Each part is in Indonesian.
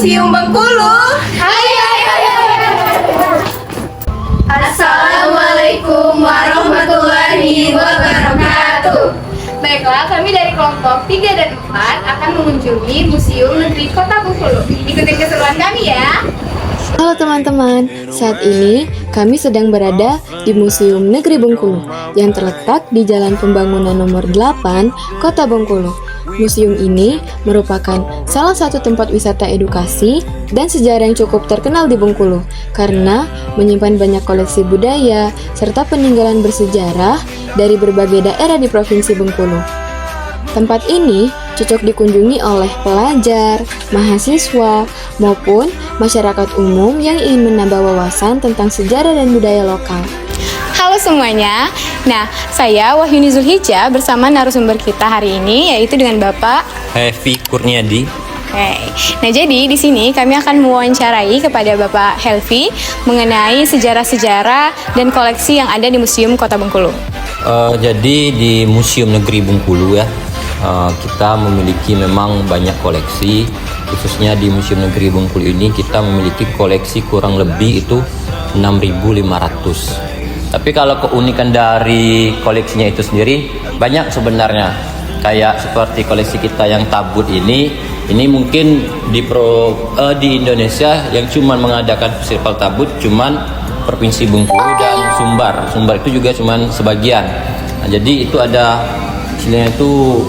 Museum Bengkulu. Hai. Assalamualaikum warahmatullahi wabarakatuh. Baiklah, kami dari kelompok 3 dan 4 akan mengunjungi Museum Negeri Kota Bengkulu. Ikutin keseruan kami ya. Halo teman-teman, saat ini kami sedang berada di Museum Negeri Bengkulu yang terletak di Jalan Pembangunan nomor 8, Kota Bengkulu. Museum ini merupakan salah satu tempat wisata edukasi dan sejarah yang cukup terkenal di Bengkulu karena menyimpan banyak koleksi budaya serta peninggalan bersejarah dari berbagai daerah di Provinsi Bengkulu. Tempat ini cocok dikunjungi oleh pelajar, mahasiswa, maupun masyarakat umum yang ingin menambah wawasan tentang sejarah dan budaya lokal. Halo semuanya, nah saya Wahyuni Zulhijjah bersama narasumber kita hari ini yaitu dengan Bapak Helvi Kurniadi. Oke. Nah jadi di sini kami akan mewawancarai kepada Bapak Helvi mengenai sejarah-sejarah dan koleksi yang ada di Museum Kota Bengkulu. Jadi di Museum Negeri Bengkulu ya, kita memiliki memang banyak koleksi. Khususnya di Museum Negeri Bengkulu ini kita memiliki koleksi kurang lebih itu 6.500. Tapi kalau keunikan dari koleksinya itu sendiri banyak sebenarnya. Kayak seperti koleksi kita yang tabut ini mungkin di Indonesia yang cuman mengadakan festival tabut cuman Provinsi Bengkulu dan Sumbar. Sumbar itu juga cuman sebagian. Nah, jadi itu ada istilahnya itu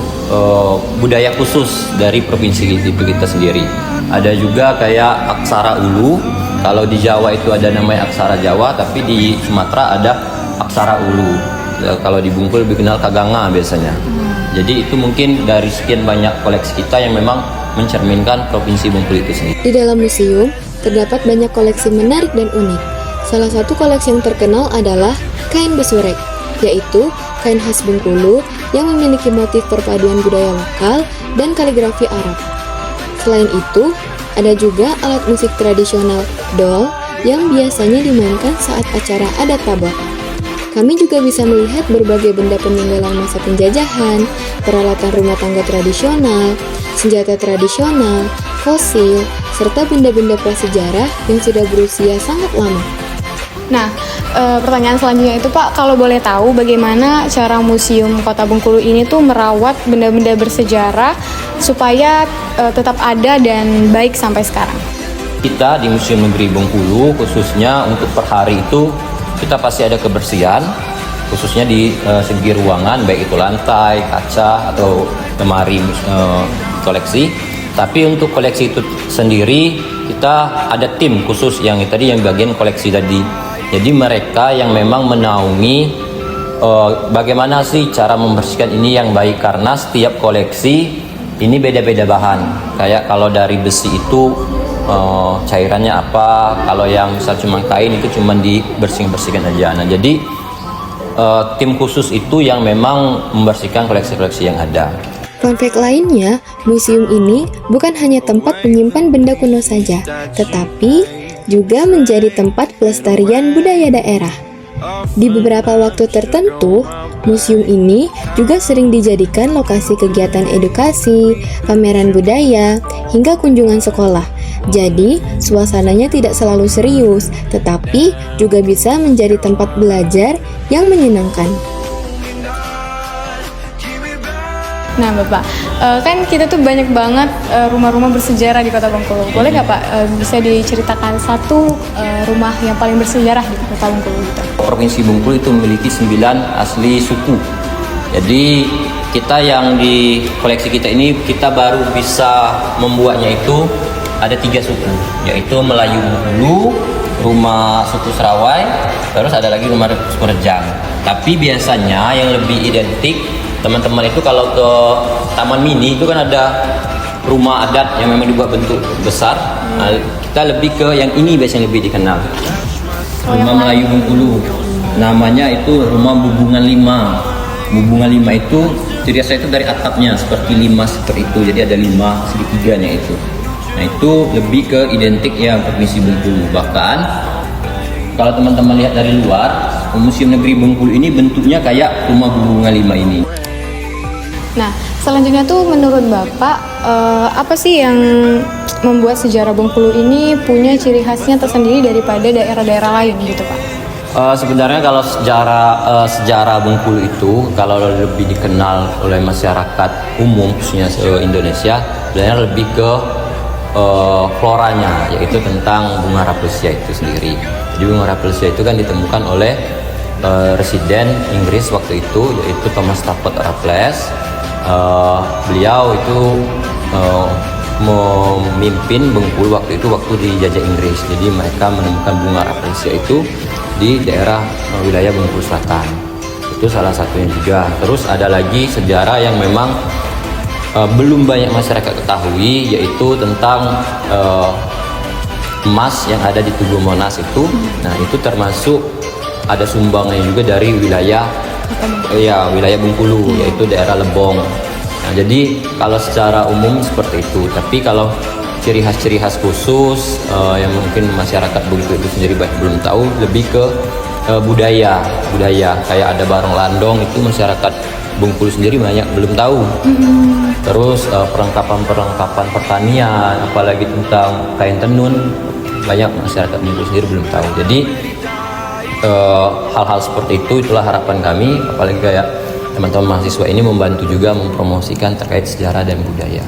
budaya khusus dari provinsi kita sendiri. Ada juga kayak aksara Ulu. Kalau di Jawa itu ada namanya aksara Jawa, tapi di Sumatera ada aksara Ulu. Kalau di Bengkulu lebih kenal Kaganga biasanya. Jadi itu mungkin dari sekian banyak koleksi kita yang memang mencerminkan Provinsi Bengkulu itu sendiri. Di dalam museum terdapat banyak koleksi menarik dan unik. Salah satu koleksi yang terkenal adalah kain besurek, yaitu kain khas Bengkulu yang memiliki motif perpaduan budaya lokal dan kaligrafi Arab. Selain itu, ada juga alat musik tradisional dol yang biasanya dimainkan saat acara adat tabak. Kami juga bisa melihat berbagai benda peninggalan masa penjajahan, peralatan rumah tangga tradisional, senjata tradisional, fosil, serta benda-benda prasejarah yang sudah berusia sangat lama. Nah, pertanyaan selanjutnya itu Pak, kalau boleh tahu bagaimana cara Museum Kota Bengkulu ini tuh merawat benda-benda bersejarah supaya tetap ada dan baik sampai sekarang? Kita di Museum Negeri Bengkulu khususnya untuk per hari itu kita pasti ada kebersihan khususnya di segi ruangan, baik itu lantai, kaca atau lemari koleksi. Tapi untuk koleksi itu sendiri kita ada tim khusus yang tadi yang bagian koleksi tadi. Jadi mereka yang memang menaungi bagaimana sih cara membersihkan ini yang baik, karena setiap koleksi ini beda-beda bahan. Kayak kalau dari besi itu cairannya apa, kalau yang misal cuma kain itu cuma dibersihkan aja. Nah jadi tim khusus itu yang memang membersihkan koleksi-koleksi yang ada. Fun fact lainnya, museum ini bukan hanya tempat menyimpan benda kuno saja, tetapi juga menjadi tempat pelestarian budaya daerah. Di beberapa waktu tertentu, museum ini juga sering dijadikan lokasi kegiatan edukasi, pameran budaya, hingga kunjungan sekolah. Jadi, suasananya tidak selalu serius, tetapi juga bisa menjadi tempat belajar yang menyenangkan. Nah Bapak, kan kita tuh banyak banget rumah-rumah bersejarah di Kota Bengkulu. Boleh nggak Pak bisa diceritakan satu rumah yang paling bersejarah di Kota Bengkulu gitu? Provinsi Bengkulu itu memiliki 9 asli suku. Jadi kita yang di koleksi kita ini kita baru bisa membuatnya itu ada 3 suku, yaitu Melayu Bengkulu, rumah suku Serawai, terus ada lagi rumah suku Rejang. Tapi biasanya yang lebih identik teman-teman itu kalau ke Taman Mini itu kan ada rumah adat yang memang dibuat bentuk besar. Nah, kita lebih ke yang ini biasanya lebih dikenal. Rumah Melayu Bengkulu. Namanya itu rumah Bubungan 5. Bubungan 5 itu ciri khasnya itu dari atapnya seperti 5 seperti itu. Jadi ada 5 segitiganya itu. Nah, itu lebih ke identik ya Provinsi Bengkulu. Bahkan kalau teman-teman lihat dari luar, Museum Negeri Bengkulu ini bentuknya kayak rumah Bubungan 5 ini. Nah, selanjutnya tuh menurut Bapak apa sih yang membuat sejarah Bengkulu ini punya ciri khasnya tersendiri daripada daerah-daerah lain gitu Pak? Sebenarnya kalau sejarah Bengkulu itu kalau lebih dikenal oleh masyarakat umum khususnya se-Indonesia, sebenarnya lebih ke floranya, yaitu tentang bunga rafflesia itu sendiri. Jadi bunga rafflesia itu kan ditemukan oleh residen Inggris waktu itu, yaitu Thomas Stafford Raffles. Beliau itu memimpin Bengkulu waktu itu waktu dijajah Inggris. Jadi mereka menemukan bunga rafflesia itu di daerah wilayah Bengkulu Selatan. Itu salah satunya juga. Terus ada lagi sejarah yang memang belum banyak masyarakat ketahui, yaitu tentang emas yang ada di Tugu Monas itu. Nah, itu termasuk ada sumbangannya juga dari wilayah wilayah Bengkulu, yaitu daerah Lebong. Nah, jadi kalau secara umum seperti itu. Tapi kalau ciri khas khusus yang mungkin masyarakat Bengkulu itu sendiri belum tahu, lebih ke budaya kayak ada barong landong, itu masyarakat Bengkulu sendiri banyak belum tahu. Terus perlengkapan pertanian, apalagi tentang kain tenun, banyak masyarakat Bengkulu sendiri belum tahu. Jadi hal-hal seperti itu, itulah harapan kami, apalagi kayak teman-teman mahasiswa ini membantu juga mempromosikan terkait sejarah dan budaya.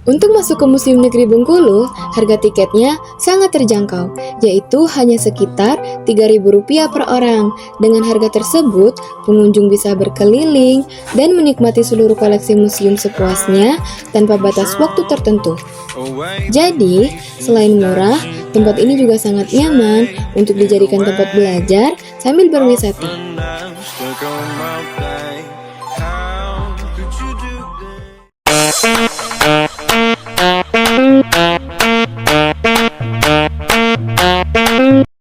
Untuk masuk ke Museum Negeri Bengkulu, harga tiketnya sangat terjangkau, yaitu hanya sekitar Rp3.000 per orang. Dengan harga tersebut, pengunjung bisa berkeliling dan menikmati seluruh koleksi museum sepuasnya tanpa batas waktu tertentu. Jadi, selain murah, tempat ini juga sangat nyaman untuk dijadikan tempat belajar sambil berwisata. How could you do this?